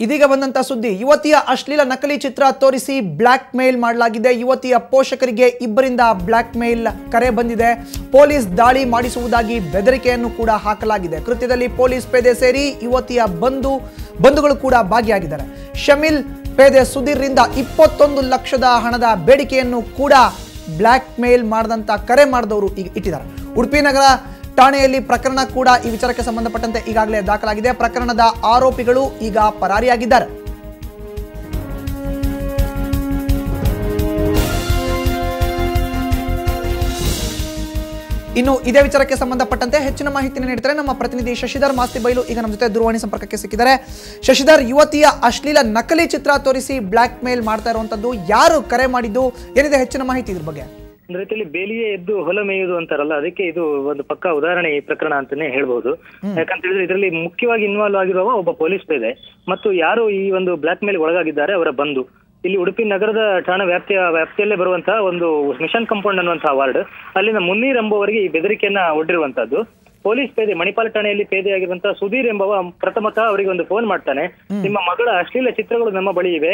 ಇದೀಗ ಬಂದಂತ ಸುದ್ದಿ, ಯುವತಿಯ ಅಶ್ಲೀಲ ನಕಲಿ ಚಿತ್ರ ತೋರಿಸಿ ಬ್ಲಾಕ್ ಮೇಲ್ ಮಾಡಲಾಗಿದೆ. ಯುವತಿಯ ಪೋಷಕರಿಗೆ ಇಬ್ಬರಿಂದ ಬ್ಲಾಕ್ ಮೇಲ್ ಕರೆ ಬಂದಿದೆ. ಪೊಲೀಸ್ ದಾಳಿ ಮಾಡಿಸುವುದಾಗಿ ಬೆದರಿಕೆಯನ್ನು ಕೂಡ ಹಾಕಲಾಗಿದೆ. ಕೃತ್ಯದಲ್ಲಿ ಪೊಲೀಸ್ ಪೇದೆ ಸೇರಿ ಯುವತಿಯ ಬಂಧುಗಳು ಕೂಡ ಭಾಗಿಯಾಗಿದ್ದಾರೆ. ಶಮೀಲ್ ಪೇದೆ ಸುಧೀರ್ರಿಂದ 21 ಲಕ್ಷದ ಹಣದ ಬೇಡಿಕೆಯನ್ನು ಕೂಡ ಬ್ಲಾಕ್ ಮೇಲ್ ಮಾಡದಂತ ಕರೆ ಮಾಡಿದವರು ಈಗ ಇಟ್ಟಿದ್ದಾರೆ. ಉಡುಪಿ ನಗರ ಠಾಣೆಯಲ್ಲಿ ಪ್ರಕರಣ ಕೂಡ ಈ ವಿಚಾರಕ್ಕೆ ಸಂಬಂಧಪಟ್ಟಂತೆ ಈಗಾಗಲೇ ದಾಖಲಾಗಿದೆ. ಪ್ರಕರಣದ ಆರೋಪಿಗಳು ಈಗ ಪರಾರಿಯಾಗಿದ್ದಾರೆ. ಇನ್ನು ಇದೇ ವಿಚಾರಕ್ಕೆ ಸಂಬಂಧಪಟ್ಟಂತೆ ಹೆಚ್ಚಿನ ಮಾಹಿತಿಯನ್ನು ನೀಡುತ್ತಾರೆ ನಮ್ಮ ಪ್ರತಿನಿಧಿ ಶಶಿಧರ್ ಮಾಸ್ತಿಬೈಲು. ಈಗ ನಮ್ಮ ಜೊತೆ ದೂರವಾಣಿ ಸಂಪರ್ಕಕ್ಕೆ ಸಿಕ್ಕಿದ್ದಾರೆ. ಶಶಿಧರ್, ಯುವತಿಯ ಅಶ್ಲೀಲ ನಕಲಿ ಚಿತ್ರ ತೋರಿಸಿ ಬ್ಲಾಕ್ ಮೇಲ್ ಮಾಡ್ತಾ ಇರುವಂತದ್ದು ಯಾರು ಕರೆ ಮಾಡಿದ್ದು, ಏನಿದೆ ಹೆಚ್ಚಿನ ಮಾಹಿತಿ ಇದ್ರ ಬಗ್ಗೆ? ಒಂದು ರೀತಿಯಲ್ಲಿ ಬೇಲಿಯೇ ಎದ್ದು ಹೊಲ ಮೇಯುವುದು ಅಂತಾರಲ್ಲ, ಅದಕ್ಕೆ ಇದು ಒಂದು ಪಕ್ಕಾ ಉದಾಹರಣೆ ಈ ಪ್ರಕರಣ ಅಂತಾನೆ ಹೇಳ್ಬಹುದು. ಯಾಕಂತ ಹೇಳಿದ್ರೆ ಇದರಲ್ಲಿ ಮುಖ್ಯವಾಗಿ ಇನ್ವಾಲ್ವ್ ಆಗಿರುವ ಒಬ್ಬ ಪೊಲೀಸ್ ಪೇದೆ ಮತ್ತು ಯಾರು ಈ ಒಂದು ಬ್ಲಾಕ್ ಮೇಲ್ ಒಳಗಾಗಿದ್ದಾರೆ ಅವರ ಬಂಧು. ಇಲ್ಲಿ ಉಡುಪಿ ನಗರದ ಠಾಣಾ ವ್ಯಾಪ್ತಿಯಲ್ಲೇ ಬರುವಂತಹ ಒಂದು ಮಿಷನ್ ಕಾಂಪೌಂಡ್ ಅನ್ನುವಂತಹ ವಾರ್ಡ್, ಅಲ್ಲಿನ ಮುನ್ನೀರ್ ಎಂಬುವರಿಗೆ ಈ ಬೆದರಿಕೆಯನ್ನ ಒಡ್ಡಿರುವಂತದ್ದು. ಪೊಲೀಸ್ ಪೇದೆ ಮಣಿಪಾಲ ಠಾಣೆಯಲ್ಲಿ ಪೇದೆ ಆಗಿರುವಂತಹ ಸುಧೀರ್ ಎಂಬವ ಪ್ರಥಮತಃ ಅವರಿಗೆ ಒಂದು ಫೋನ್ ಮಾಡ್ತಾನೆ. ನಿಮ್ಮ ಮಗಳ ಅಶ್ಲೀಲ ಚಿತ್ರಗಳು ನಮ್ಮ ಬಳಿ ಇವೆ,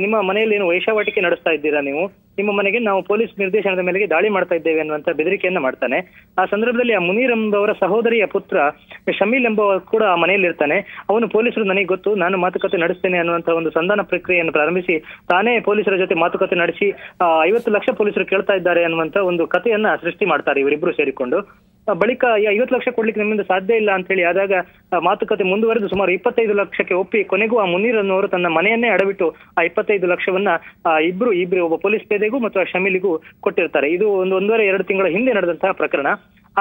ನಿಮ್ಮ ಮನೆಯಲ್ಲಿ ಏನು ವೈಶಾವಾಟಿಕೆ ನಡೆಸ್ತಾ ಇದ್ದೀರಾ ನೀವು, ನಿಮ್ಮ ಮನೆಗೆ ನಾವು ಪೊಲೀಸ್ ನಿರ್ದೇಶನದ ಮೇಲೆಗೆ ದಾಳಿ ಮಾಡ್ತಾ ಇದ್ದೇವೆ ಅನ್ನುವಂತ ಬೆದರಿಕೆಯನ್ನ ಮಾಡ್ತಾನೆ. ಆ ಸಂದರ್ಭದಲ್ಲಿ ಆ ಮುನೀರ್ ಎಂಬವರ ಸಹೋದರಿಯ ಪುತ್ರ ಶಮೀಲ್ ಎಂಬವ ಕೂಡ ಆ ಮನೆಯಲ್ಲಿ ಇರ್ತಾನೆ. ಅವನು ಪೊಲೀಸರು ನನಗೆ ಗೊತ್ತು, ನಾನು ಮಾತುಕತೆ ನಡೆಸ್ತೇನೆ ಅನ್ನುವಂತ ಒಂದು ಸಂಧಾನ ಪ್ರಕ್ರಿಯೆಯನ್ನು ಪ್ರಾರಂಭಿಸಿ ತಾನೇ ಪೊಲೀಸರ ಜೊತೆ ಮಾತುಕತೆ ನಡೆಸಿ 50 ಲಕ್ಷ ಪೊಲೀಸರು ಕೇಳ್ತಾ ಇದ್ದಾರೆ ಅನ್ನುವಂತ ಒಂದು ಕಥೆಯನ್ನ ಸೃಷ್ಟಿ ಮಾಡ್ತಾರೆ ಇವರಿಬ್ರು ಸೇರಿಕೊಂಡು. ಬಳಿಕ 50 ಲಕ್ಷ ಕೊಡ್ಲಿಕ್ಕೆ ನಮ್ಮಿಂದ ಸಾಧ್ಯ ಇಲ್ಲ ಅಂತ ಹೇಳಿ ಆದಾಗ ಮಾತುಕತೆ ಮುಂದುವರೆದು ಸುಮಾರು 25 ಲಕ್ಷಕ್ಕೆ ಒಪ್ಪಿ ಕೊನೆಗೂ ಆ ಮುನೀರ್ ಅನ್ನೋರು ತನ್ನ ಮನೆಯನ್ನೇ ಅಡವಿಟ್ಟು ಆ 25 ಲಕ್ಷವನ್ನ ಇಬ್ರು ಒಬ್ಬ ಪೊಲೀಸ್ ಪೇದೆಗೂ ಮತ್ತು ಆ ಶಮೀಲಿಗೂ ಕೊಟ್ಟಿರ್ತಾರೆ. ಇದು ಒಂದೂವರೆ 2 ತಿಂಗಳ ಹಿಂದೆ ನಡೆದಂತಹ ಪ್ರಕರಣ.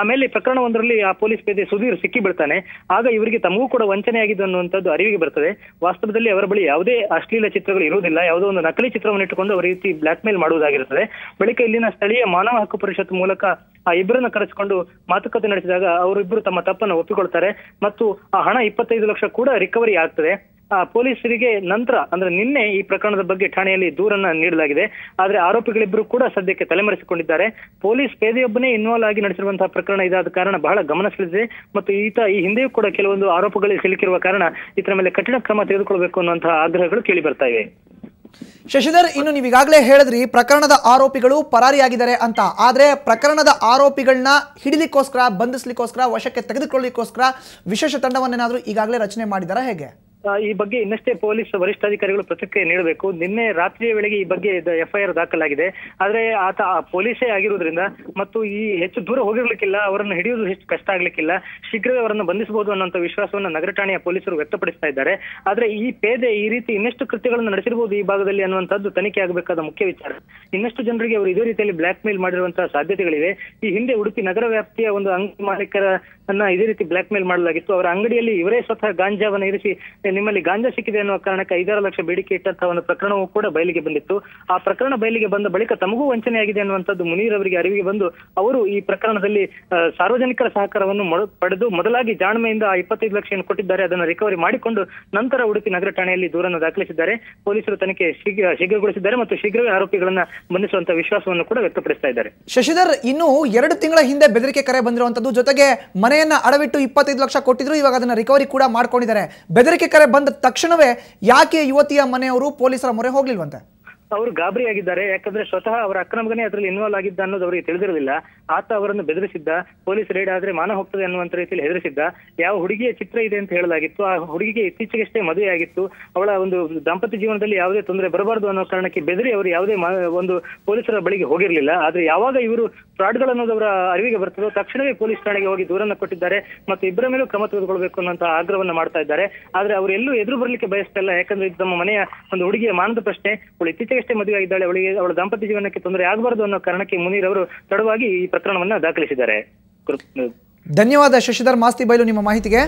ಆಮೇಲೆ ಪ್ರಕರಣ ಒಂದರಲ್ಲಿ ಆ ಪೊಲೀಸ್ ಪೇದೆ ಸುಧೀರ್ ಸಿಕ್ಕಿ ಬೀಳ್ತಾನೆ. ಆಗ ಇವರಿಗೆ ತಮಗೂ ಕೂಡ ವಂಚನೆ ಆಗಿದ್ದು ಅನ್ನುವಂಥದ್ದು ಅರಿವಿಗೆ ಬರ್ತದೆ. ವಾಸ್ತವದಲ್ಲಿ ಅವರ ಬಳಿ ಯಾವುದೇ ಅಶ್ಲೀಲ ಚಿತ್ರಗಳು ಇರುವುದಿಲ್ಲ, ಯಾವುದೋ ಒಂದು ನಕಲಿ ಚಿತ್ರವನ್ನು ಇಟ್ಟುಕೊಂಡು ಅವರ ರೀತಿ ಬ್ಲಾಕ್ ಮೇಲ್ ಮಾಡುವುದಾಗಿರುತ್ತದೆ. ಬಳಿಕ ಇಲ್ಲಿನ ಸ್ಥಳೀಯ ಮಾನವ ಹಕ್ಕು ಪರಿಷತ್ ಮೂಲಕ ಆ ಇಬ್ಬರನ್ನ ಕರೆಸಿಕೊಂಡು ಮಾತುಕತೆ ನಡೆಸಿದಾಗ ಅವರಿಬ್ಬರು ತಮ್ಮ ತಪ್ಪನ್ನು ಒಪ್ಪಿಕೊಳ್ತಾರೆ ಮತ್ತು ಆ ಹಣ 25 ಲಕ್ಷ ಕೂಡ ರಿಕವರಿ ಆಗ್ತದೆ. ಪೊಲೀಸರಿಗೆ ನಂತರ ಅಂದ್ರೆ ನಿನ್ನೆ ಈ ಪ್ರಕರಣದ ಬಗ್ಗೆ ಠಾಣೆಯಲ್ಲಿ ದೂರನ್ನ ನೀಡಲಾಗಿದೆ. ಆದ್ರೆ ಆರೋಪಿಗಳಿಬ್ಬರು ಕೂಡ ಸದ್ಯಕ್ಕೆ ತಲೆಮರೆಸಿಕೊಂಡಿದ್ದಾರೆ. ಪೊಲೀಸ್ ಪೇದೆಯೊಬ್ಬನೇ ಇನ್ವಾಲ್ವ್ ಆಗಿ ನಡೆಸಿರುವಂತಹ ಪ್ರಕರಣ ಇದಾದ ಕಾರಣ ಬಹಳ ಗಮನ ಸೆಳೆದಿದೆ ಮತ್ತು ಈ ಹಿಂದೆಯೂ ಕೂಡ ಕೆಲವೊಂದು ಆರೋಪಗಳಿಗೆ ಸಿಲುಕಿರುವ ಕಾರಣ ಇದರ ಮೇಲೆ ಕಠಿಣ ಕ್ರಮ ತೆಗೆದುಕೊಳ್ಬೇಕು ಅನ್ನುವಂತಹ ಆಗ್ರಹಗಳು ಕೇಳಿ ಬರ್ತಾ ಇವೆ. ಶಶಿಧರ್, ಇನ್ನು ನೀವು ಈಗಾಗಲೇ ಹೇಳಿದ್ರಿ ಪ್ರಕರಣದ ಆರೋಪಿಗಳು ಪರಾರಿಯಾಗಿದ್ದಾರೆ ಅಂತ. ಆದ್ರೆ ಪ್ರಕರಣದ ಆರೋಪಿಗಳನ್ನ ಹಿಡಿಲಿಕ್ಕೋಸ್ಕರ, ಬಂಧಿಸ್ಲಿಕ್ಕೋಸ್ಕರ, ವಶಕ್ಕೆ ತೆಗೆದುಕೊಳ್ಳಲಿಕ್ಕೋಸ್ಕರ ವಿಶೇಷ ತಂಡವನ್ನೇನಾದ್ರೂ ಈಗಾಗಲೇ ರಚನೆ ಮಾಡಿದಾರಾ, ಹೇಗೆ? ಈ ಬಗ್ಗೆ ಇನ್ನಷ್ಟೇ ಪೊಲೀಸ್ ವರಿಷ್ಠಾಧಿಕಾರಿಗಳು ಪ್ರತಿಕ್ರಿಯೆ ನೀಡಬೇಕು. ನಿನ್ನೆ ರಾತ್ರಿಯ ವೇಳೆಗೆ ಈ ಬಗ್ಗೆ FIR ದಾಖಲಾಗಿದೆ. ಆದ್ರೆ ಆತ ಪೊಲೀಸೇ ಆಗಿರುವುದರಿಂದ ಮತ್ತು ಈ ಹೆಚ್ಚು ದೂರ ಹೋಗಿರ್ಲಿಕ್ಕಿಲ್ಲ, ಅವರನ್ನು ಹಿಡಿಯುವುದು ಹೆಚ್ಚು ಕಷ್ಟ ಆಗ್ಲಿಕ್ಕಿಲ್ಲ, ಶೀಘ್ರವೇ ಅವರನ್ನು ಬಂಧಿಸಬಹುದು ಅನ್ನುವಂಥ ವಿಶ್ವಾಸವನ್ನು ನಗರ ಠಾಣೆಯ ಪೊಲೀಸರು ವ್ಯಕ್ತಪಡಿಸ್ತಾ ಇದ್ದಾರೆ. ಆದ್ರೆ ಈ ಪೇದೆ ಈ ರೀತಿ ಇನ್ನೆಷ್ಟು ಕೃತ್ಯಗಳನ್ನು ನಡೆಸಿರಬಹುದು ಈ ಭಾಗದಲ್ಲಿ ಅನ್ನುವಂಥದ್ದು ತನಿಖೆ ಆಗಬೇಕಾದ ಮುಖ್ಯ ವಿಚಾರ. ಇನ್ನಷ್ಟು ಜನರಿಗೆ ಅವರು ಇದೇ ರೀತಿಯಲ್ಲಿ ಬ್ಲಾಕ್ ಮೇಲ್ ಮಾಡಿರುವಂತಹ ಸಾಧ್ಯತೆಗಳಿವೆ. ಈ ಹಿಂದೆ ಉಡುಪಿ ನಗರ ವ್ಯಾಪ್ತಿಯ ಒಂದು ಅಂಗಡಿ ಮಾಲೀಕರನ್ನ ಇದೇ ರೀತಿ ಬ್ಲಾಕ್ ಮೇಲ್ ಮಾಡಲಾಗಿತ್ತು. ಅವರ ಅಂಗಡಿಯಲ್ಲಿ ಇವರೇ ಸ್ವತಃ ಗಾಂಜಾವನ್ನು ಇರಿಸಿ ನಿಮ್ಮಲ್ಲಿ ಗಾಂಜಾ ಸಿಕ್ಕಿದೆ ಅನ್ನುವ ಕಾರಣಕ್ಕೆ 5 ಲಕ್ಷ ಬೇಡಿಕೆ ಇಟ್ಟಂತಹ ಒಂದು ಪ್ರಕರಣವೂ ಕೂಡ ಬಯಲಿಗೆ ಬಂದಿತ್ತು. ಆ ಪ್ರಕರಣ ಬಯಲಿಗೆ ಬಂದ ಬಳಿಕ ತಮಗೂ ವಂಚನೆ ಆಗಿದೆ ಅನ್ನುವಂಥದ್ದು ಮುನೀರ್ ಅವರಿಗೆ ಅರಿವಿಗೆ ಬಂದು ಅವರು ಈ ಪ್ರಕರಣದಲ್ಲಿ ಸಾರ್ವಜನಿಕರ ಸಹಕಾರವನ್ನು ಪಡೆದು ಮೊದಲಾಗಿ ಜಾಣ್ಮೆಯಿಂದ ಆ 25 ಲಕ್ಷ ಏನು ಕೊಟ್ಟಿದ್ದಾರೆ ಅದನ್ನು ರಿಕವರಿ ಮಾಡಿಕೊಂಡು ನಂತರ ಉಡುಪಿ ನಗರ ಠಾಣೆಯಲ್ಲಿ ದೂರನ್ನು ದಾಖಲಿಸಿದ್ದಾರೆ. ಪೊಲೀಸರು ತನಿಖೆ ಶೀಘ್ರಗೊಳಿಸಿದ್ದಾರೆ ಮತ್ತು ಶೀಘ್ರವೇ ಆರೋಪಿಗಳನ್ನ ಬಂಧಿಸುವಂತಹ ವಿಶ್ವಾಸವನ್ನು ಕೂಡ ವ್ಯಕ್ತಪಡಿಸ್ತಾ ಇದ್ದಾರೆ. ಶಶಿಧರ್, ಇನ್ನು 2 ತಿಂಗಳ ಹಿಂದೆ ಬೆದರಿಕೆ ಕರೆ ಬಂದಿರುವಂತದ್ದು, ಜೊತೆಗೆ ಮನೆಯನ್ನ ಅಡವಿಟ್ಟು 25 ಲಕ್ಷ ಕೊಟ್ಟಿದ್ರು, ಇವಾಗ ಅದನ್ನ ರಿಕವರಿ ಕೂಡ ಮಾಡ್ಕೊಂಡಿದ್ದಾರೆ. ಬೆದರಿಕೆ ಕರೆ ಬಂದ ತಕ್ಷಣವೇ ಯಾಕೆ ಯುವತಿಯ ಮನೆಯವರು ಪೊಲೀಸರ ಮೊರೆ ಹೋಗ್ಲಿಲ್ವಂತೆ? ಅವರು ಗಾಬರಿಯಾಗಿದ್ದಾರೆ. ಯಾಕಂದ್ರೆ ಸ್ವತಃ ಅವರ ಅಕ್ಕನ ಮಗನೇ ಅದರಲ್ಲಿ ಇನ್ವಾಲ್ವ್ ಆಗಿದ್ದ ಅನ್ನೋದು ಅವರಿಗೆ ತಿಳಿದಿರಲಿಲ್ಲ. ಆತ ಅವರನ್ನು ಬೆದರಿಸಿದ್ದ, ಪೊಲೀಸ್ ರೇಡ್ ಆದ್ರೆ ಮಾನ ಹೋಗ್ತದೆ ಅನ್ನುವಂತ ರೀತಿಯಲ್ಲಿ ಹೆದರಿಸಿದ್ದ. ಯಾವ ಹುಡುಗಿಯ ಚಿತ್ರ ಇದೆ ಅಂತ ಹೇಳಲಾಗಿತ್ತು, ಆ ಹುಡುಗಿಗೆ ಇತ್ತೀಚೆಗಷ್ಟೇ ಮದುವೆ ಆಗಿತ್ತು, ಅವಳ ಒಂದು ದಾಂಪತ್ಯ ಜೀವನದಲ್ಲಿ ಯಾವುದೇ ತೊಂದರೆ ಬರಬಾರದು ಅನ್ನೋ ಕಾರಣಕ್ಕೆ ಬೆದರಿ ಅವರು ಯಾವುದೇ ಒಂದು ಪೊಲೀಸರ ಬಳಿಗೆ ಹೋಗಿರ್ಲಿಲ್ಲ. ಆದ್ರೆ ಯಾವಾಗ ಇವರು ಫ್ರಾಡ್ಗಳನ್ನೋದು ಅವರ ಅರಿವಿಗೆ ಬರ್ತದೋ ತಕ್ಷಣವೇ ಪೊಲೀಸ್ ಠಾಣೆಗೆ ಹೋಗಿ ದೂರನ್ನು ಕೊಟ್ಟಿದ್ದಾರೆ ಮತ್ತು ಇಬ್ಬರ ಮೇಲೂ ಕ್ರಮ ತೆಗೆದುಕೊಳ್ಬೇಕು ಅನ್ನೋಂತಹ ಆಗ್ರಹವನ್ನು ಮಾಡ್ತಾ ಇದ್ದಾರೆ. ಆದ್ರೆ ಅವರೆಲ್ಲೂ ಎದುರು ಬರ್ಲಿಕ್ಕೆ ಬಯಸ್ತಾ ಇಲ್ಲ. ಯಾಕಂದ್ರೆ ಇದು ತಮ್ಮ ಮನೆಯ ಒಂದು ಹುಡುಗಿಯ ಮಾನದ ಪ್ರಶ್ನೆ. ಅವಳು ಇತ್ತೀಚೆಗಷ್ಟೇ ಮದುವೆ ಆಗಿದ್ದಾಳೆ, ಅವಳ ದಾಂಪತ್ಯ ಜೀವನಕ್ಕೆ ತೊಂದರೆ ಆಗಬಾರದು ಅನ್ನೋ ಕಾರಣಕ್ಕೆ ಮುನೀರ್ ಅವರು ತಡವಾಗಿ ಈ ಪ್ರಕರಣವನ್ನ ದಾಖಲಿಸಿದ್ದಾರೆ. ಧನ್ಯವಾದ ಶಶಿಧರ್ ಮಾಸ್ತಿಬೈಲು ನಿಮ್ಮ ಮಾಹಿತಿಗೆ.